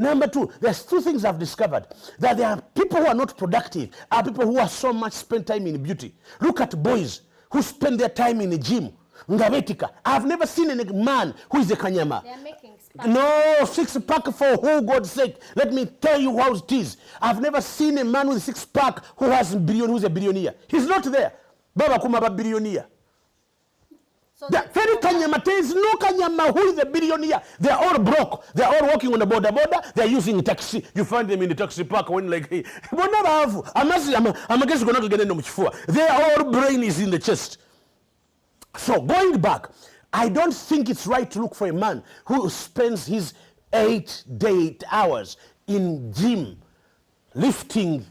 Number two, there's two things I've discovered. That there are people who are not productive, are people who are so much spend time in beauty. Look at boys who spend their time in the gym. Ngabetika. I've never seen a man who is a kanyama. They're making spark. No, six-pack for who, God's sake. Let me tell you how it is. I've never seen a man with a six-pack who's a billionaire. He's not there. Baba Kumaba billionaire. So There is no Kanyama who is a billionaire. They're all broke. They're all working on the border. They're using a taxi. You find them in the taxi park when like, hey, their whole brain is in the chest. So going back, I don't think it's right to look for a man who spends his 8 hours in gym, lifting.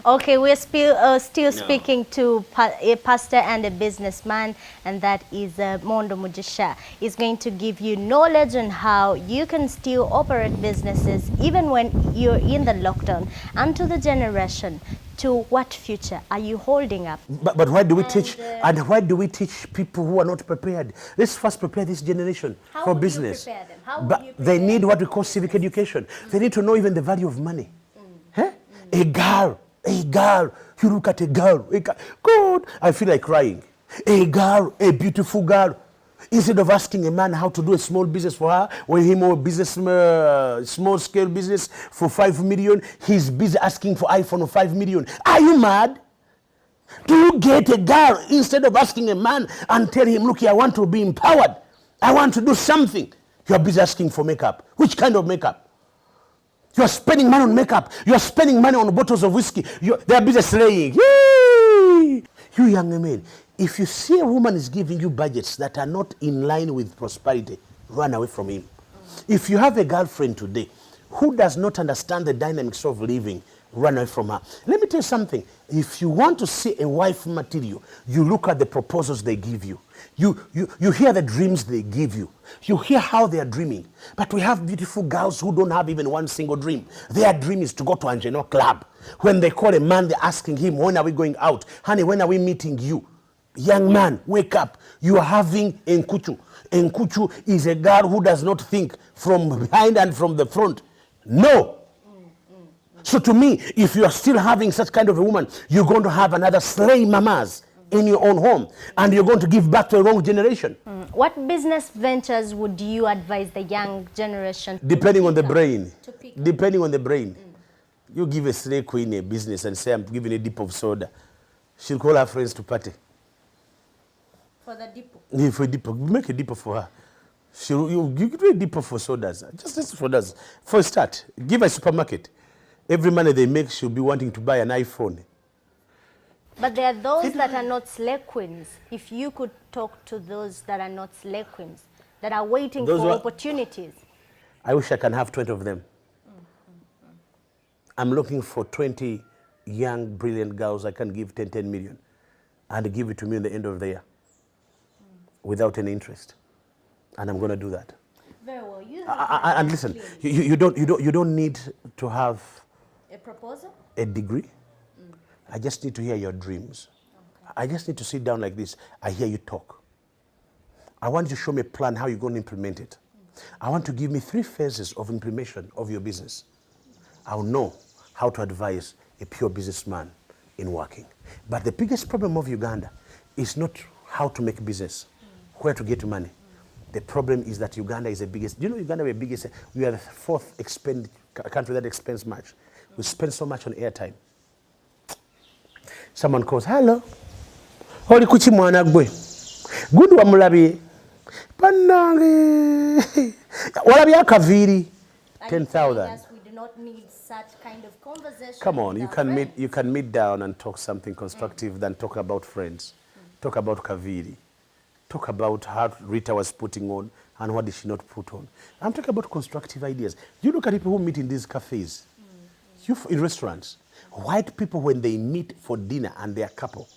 Okay, we're still speaking to a pastor and a businessman, and that is Mondo Mugisha. He's going to give you knowledge on how you can still operate businesses even when you're in the lockdown. And to the generation, to what future are you holding up? But why do we teach, and why do we teach people who are not prepared? Let's first prepare this generation for business. How would you prepare them? How would but you they prepare need them? what we call civic education. They need to know even the value of money. A girl, you look at a girl, God, I feel like crying. A girl, a beautiful girl, instead of asking a man how to do a small business for her, or him or business, small scale business for 5 million, he's busy asking for iPhone of 5 million. Are you mad? Do you get a girl instead of asking a man and tell him, look, I want to be empowered. I want to do something. You're busy asking for makeup. Which kind of makeup? You're spending money on makeup. You're spending money on bottles of whiskey. They're busy slaying. Yay! You young men, if you see a woman is giving you budgets that are not in line with prosperity, run away from him. If you have a girlfriend today who does not understand the dynamics of living, run away from her. Let me tell you something. If you want to see a wife material, you look at the proposals they give you. You hear the dreams they give you. You hear how they are dreaming. But we have beautiful girls who don't have even one single dream. Their dream is to go to Angeno Club. When they call a man, they're asking him, when are we going out? Honey, when are we meeting you? Young man, wake up. You are having Enkuchu. Enkuchu is a girl who does not think from behind and from the front. No. So to me, if you are still having such kind of a woman, you're going to have another slay mamas in your own home, and you're going to give back to a wrong generation. What business ventures would you advise the young generation? Depending on the brain. Depending on the brain. You give a slay queen a business and say, I'm giving a dip of soda. She'll call her friends to party. For the depot? Yeah, for a dipper. Make a dipper for her. You do a dipper for sodas. Just sodas. For a start, give her a supermarket. Every money they make, she'll be wanting to buy an iPhone. But there are those that are not slay queens. If you could talk to those that are not slay queens, that are waiting for opportunities. I wish I can have 20 of them. I'm looking for 20 young, brilliant girls I can give 10 million and give it to me in the end of the year without any interest. And I'm going to do that. Very well. And listen, you don't need to have a proposal, a degree. I just need to hear your dreams. Okay. I just need to sit down like this. I hear you talk. I want you to show me a plan how you're going to implement it. I want to give me 3 phases of implementation of your business. I'll know how to advise a pure businessman in working. But the biggest problem of Uganda is not how to make business, where to get money. The problem is that Uganda is the biggest. Do you know Uganda is the biggest? We are the 4th country that expends much. We spend so much on airtime. Someone calls, hello. Holi kuchi mwana gwe. Gudu wa mulabi. Panange. Walabi akaviri. 10,000. We do not need such kind of conversation. Come on, you can meet down and talk something constructive than talk about friends. Talk about kaviri. Talk about how Rita was putting on and what did she not put on. I'm talking about constructive ideas. You look at people who meet in these cafes, in restaurants. White people, when they meet for dinner and they're a couple,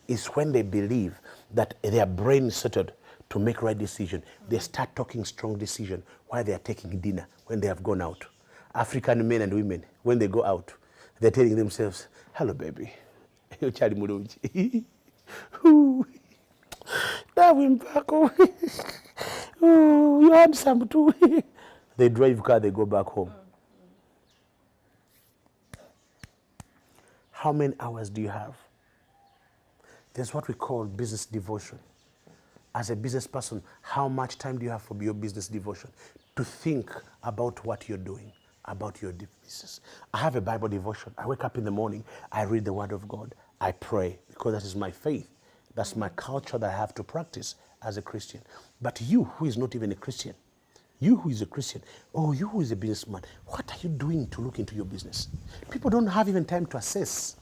is when they believe that their brain is settled to make right decision. They start talking strong decision while they are taking dinner when they have gone out. African men and women, when they go out, they're telling themselves, hello, baby. You handsome too. They drive car, they go back home. How many hours do you have? There's what we call business devotion. As a business person, how much time do you have for your business devotion? To think about what you're doing, about your business. I have a Bible devotion. I wake up in the morning, I read the Word of God, I pray, because that is my faith. That's my culture that I have to practice as a Christian. But you who is not even a Christian, you who is a Christian, or you who is a businessman, what are you doing to look into your business? People don't have even time to assess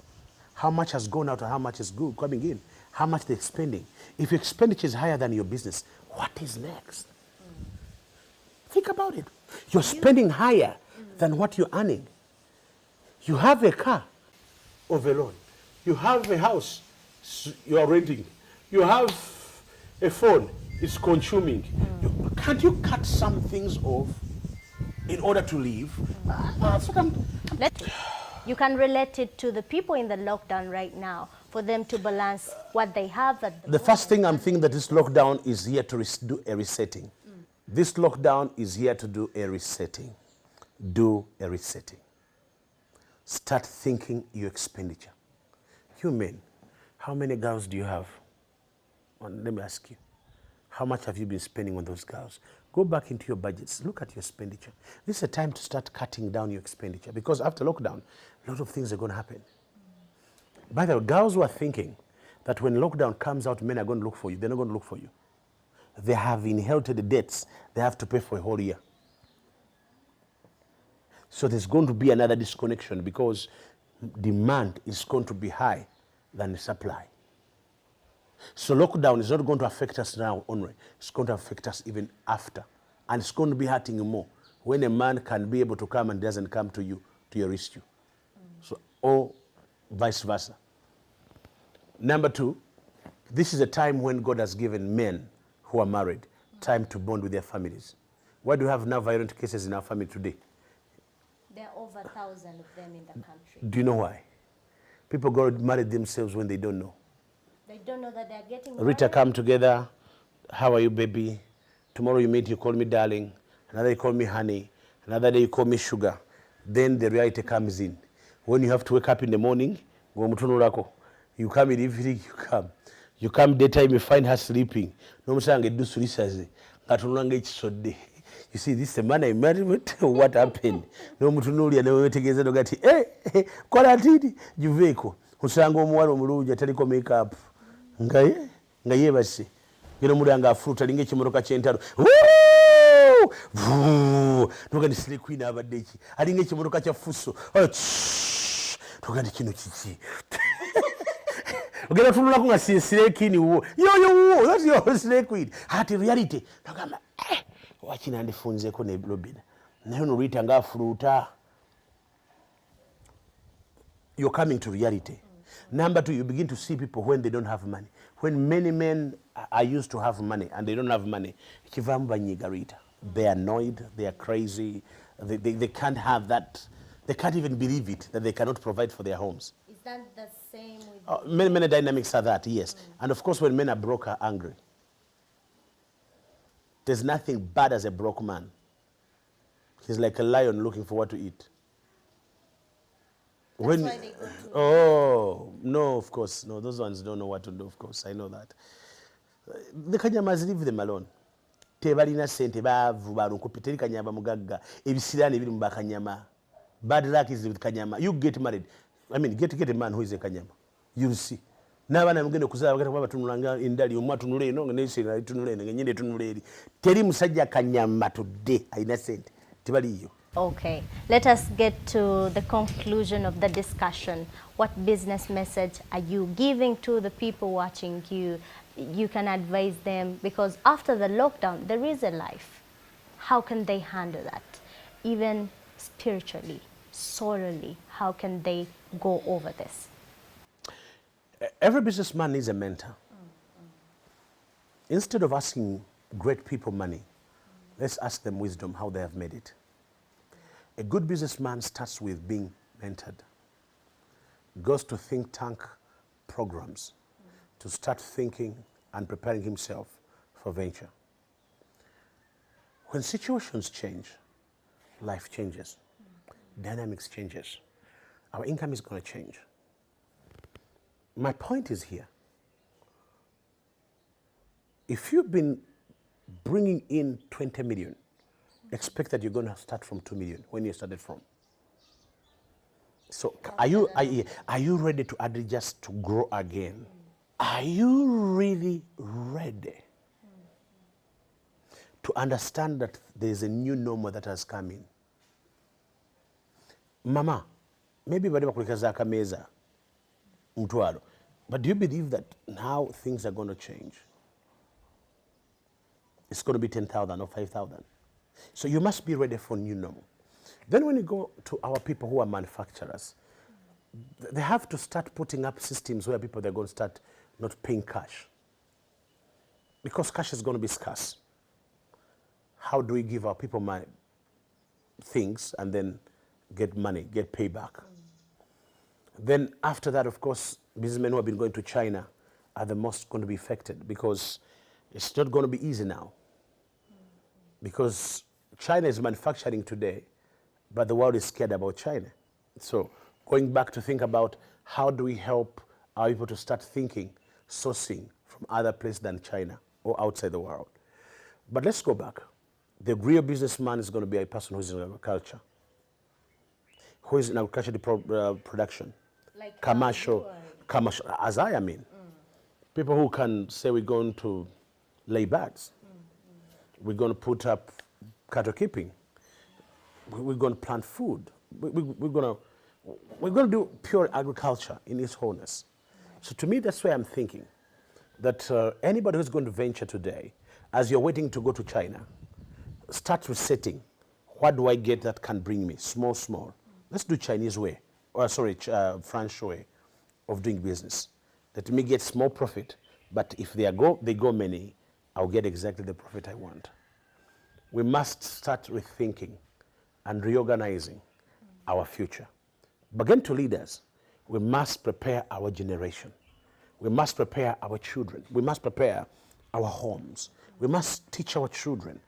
how much has gone out and how much is good coming in, how much they're spending. If your expenditure is higher than your business, what is next? Think about it. You're spending higher than what you're earning. You have a car of a loan. You have a house you are renting. You have a phone, it's consuming. Can't you cut some things off in order to live? That's what You can relate it to the people in the lockdown right now, for them to balance what they have at the The first thing I'm thinking that this lockdown is here to do a resetting. This lockdown is here to do a resetting. Do a resetting. Start thinking your expenditure. You men, how many girls do you have? Let me ask you. How much have you been spending on those girls? Go back into your budgets. Look at your expenditure. This is a time to start cutting down your expenditure, because after lockdown, a lot of things are going to happen. By the way, girls who are thinking that when lockdown comes out, men are going to look for you, they're not going to look for you. They have inherited the debts they have to pay for a whole year. So there's going to be another disconnection, because demand is going to be high than the supply. So lockdown is not going to affect us now only. It's going to affect us even after. And it's going to be hurting you more when a man can be able to come and doesn't come to you, to your rescue. So, or vice versa. Number two, this is a time when God has given men who are married time to bond with their families. Why do we have now violent cases in our family today? There are over 1,000 of them in the country. Do you know why? People got married themselves when they don't know. They don't know that they're getting married. Rita, come together. How are you, baby? Tomorrow you meet, you call me darling. Another you call me honey. Another day you call me sugar. Then the reality comes in. When you have to wake up in the morning, you come in the evening, you come. You come daytime, you find her sleeping. You see, this is the man I married with. What happened? No mutunulia na wewe tegeza dogati. Quarantine juveko. Usanga omwalo omulungi taliko makeup. Ngaye basi. Ngeno mulanga afruta linge kimoroka kyentalo. Tuga ni slay queen abadde ki. Alinge kimoroka kya fuso. Tuga ni kino kiki. Ogera tunula ku nga slay queen wo. Yo, that's your slay queen. Hati reality. Tugamba wakina ndifunzeko ne Robina. Nayo no Rita nga afruta. You're coming to reality. Number two, you begin to see people when they don't have money. When many men are used to have money and they don't have money, they're annoyed, they are crazy, they can't have that, they can't even believe it, that they cannot provide for their homes. Is that the same with Many dynamics are that, yes. And of course, when men are broke, are angry. There's nothing bad as a broke man. He's like a lion looking for what to eat. That's why they go to no, of course. No, those ones don't know what to do, of course. I know that. The Kanyamas leave them alone. Tebalina sente bavu balunkupi teri kanyama mugagga. Ebisirani biri mu bakanyama. Bad luck is with kanyama. You get married. I mean, get a man who is a kanyama. You'll see. N'abaana mugenda okuzala bagenda kuba batunulanga endali omu atunula eno nga n'ekiseera tunula eno nga nnyini etunula eri. Teri musajja kanyama tudde alina sente. Tebaliyo. Okay, let us get to the conclusion of the discussion. What business message are you giving to the people watching you? You can advise them, because after the lockdown, there is a life. How can they handle that? Even spiritually, sorely, how can they go over this? Every businessman needs a mentor. Instead of asking great people money, let's ask them wisdom, how they have made it. A good businessman starts with being mentored. Goes to think tank programs to start thinking and preparing himself for venture. When situations change, life changes. Dynamics changes. Our income is going to change. My point is here. If you've been bringing in 20 million, expect that you're going to start from 2 million when you started from. So are you ready to adjust to grow again? Are you really ready to understand that there's a new normal that has come in? Mama, maybe bali bakulekaza akameza mtwalo, but do you believe that now things are going to change? It's going to be 10,000 or 5,000. So you must be ready for new normal. Then when you go to our people who are manufacturers, they have to start putting up systems where they're going to start not paying cash. Because cash is going to be scarce. How do we give our people money, things, and then get money, get payback? Then after that, of course, businessmen who have been going to China are the most going to be affected, because it's not going to be easy now. Because China is manufacturing today, but the world is scared about China. So going back to think about how do we help our people to start thinking, sourcing from other places than China or outside the world. But let's go back. The real businessman is going to be a person who's in agriculture, who is in agricultural production, like commercial, as I am in. People who can say we're going to lay birds, we're going to put up cattle keeping, we're going to plant food, we're going to do pure agriculture in its wholeness. So to me, that's why I'm thinking that anybody who's going to venture today, as you're waiting to go to China, start resetting. What do I get that can bring me? Small, small. Let's do Chinese way, or sorry, French way of doing business. Let me get small profit, but if they go many, I'll get exactly the profit I want. We must start rethinking and reorganizing our future. Again, to leaders, we must prepare our generation. We must prepare our children. We must prepare our homes. We must teach our children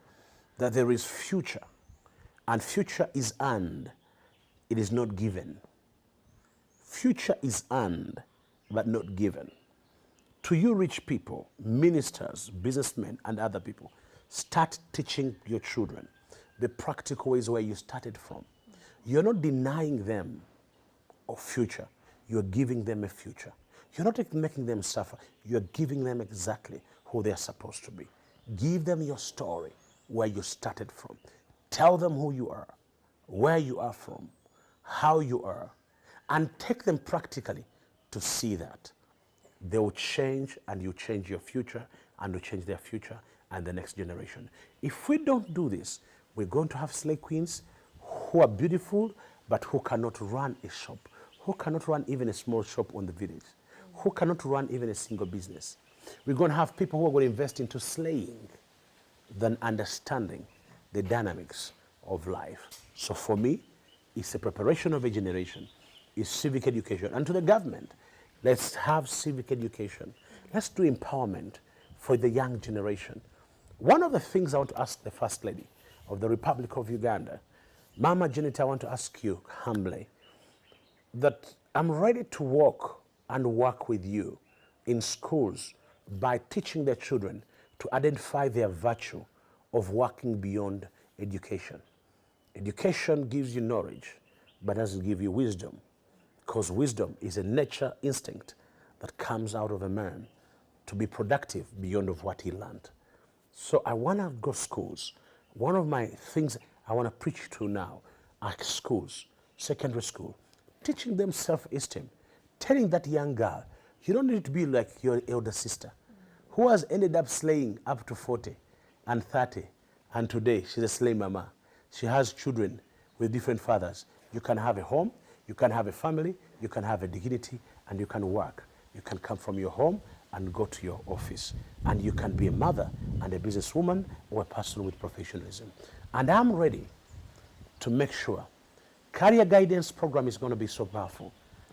that there is future, and future is earned. It is not given. Future is earned, but not given. To you rich people, ministers, businessmen, and other people, start teaching your children the practical ways where you started from. You're not denying them a future. You're giving them a future. You're not making them suffer. You're giving them exactly who they're supposed to be. Give them your story, where you started from. Tell them who you are, where you are from, how you are, and take them practically to see that. They will change, and you change your future, and you change their future and the next generation. If we don't do this, we're going to have slave queens who are beautiful, but who cannot run a shop, who cannot run even a small shop on the village, who cannot run even a single business. We're going to have people who are going to invest into slaying than understanding the dynamics of life. So for me, it's a preparation of a generation, it's civic education. And to the government, let's have civic education. Let's do empowerment for the young generation. One of the things I want to ask the First Lady of the Republic of Uganda, Mama Janet, I want to ask you humbly that I'm ready to walk and work with you in schools by teaching their children to identify their virtue of working beyond education. Education gives you knowledge, but doesn't give you wisdom, because wisdom is a nature instinct that comes out of a man to be productive beyond of what he learned. So I want to go schools. One of my things I want to preach to now are schools, secondary school, teaching them self-esteem, telling that young girl, you don't need to be like your elder sister, who has ended up slaying up to 40 and 30, and today she's a slay mama. She has children with different fathers. You can have a home, you can have a family, you can have a dignity, and you can work. You can come from your home and go to your office, and you can be a mother and a businesswoman or a person with professionalism. And I'm ready to make sure career guidance program is going to be so powerful.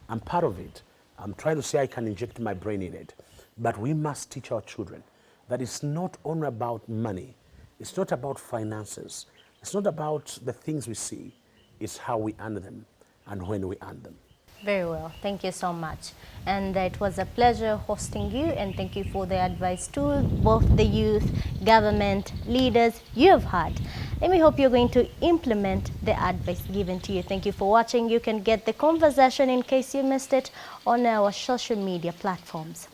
I'm part of it. I'm trying to say I can inject my brain in it, but we must teach our children that it's not only about money, it's not about finances, It's not about the things we see, it's how we earn them and when we earn them. Very well. Thank you so much. And it was a pleasure hosting you, and thank you for the advice to both the youth, government, leaders you have had. And we hope you're going to implement the advice given to you. Thank you for watching. You can get the conversation, in case you missed it, on our social media platforms.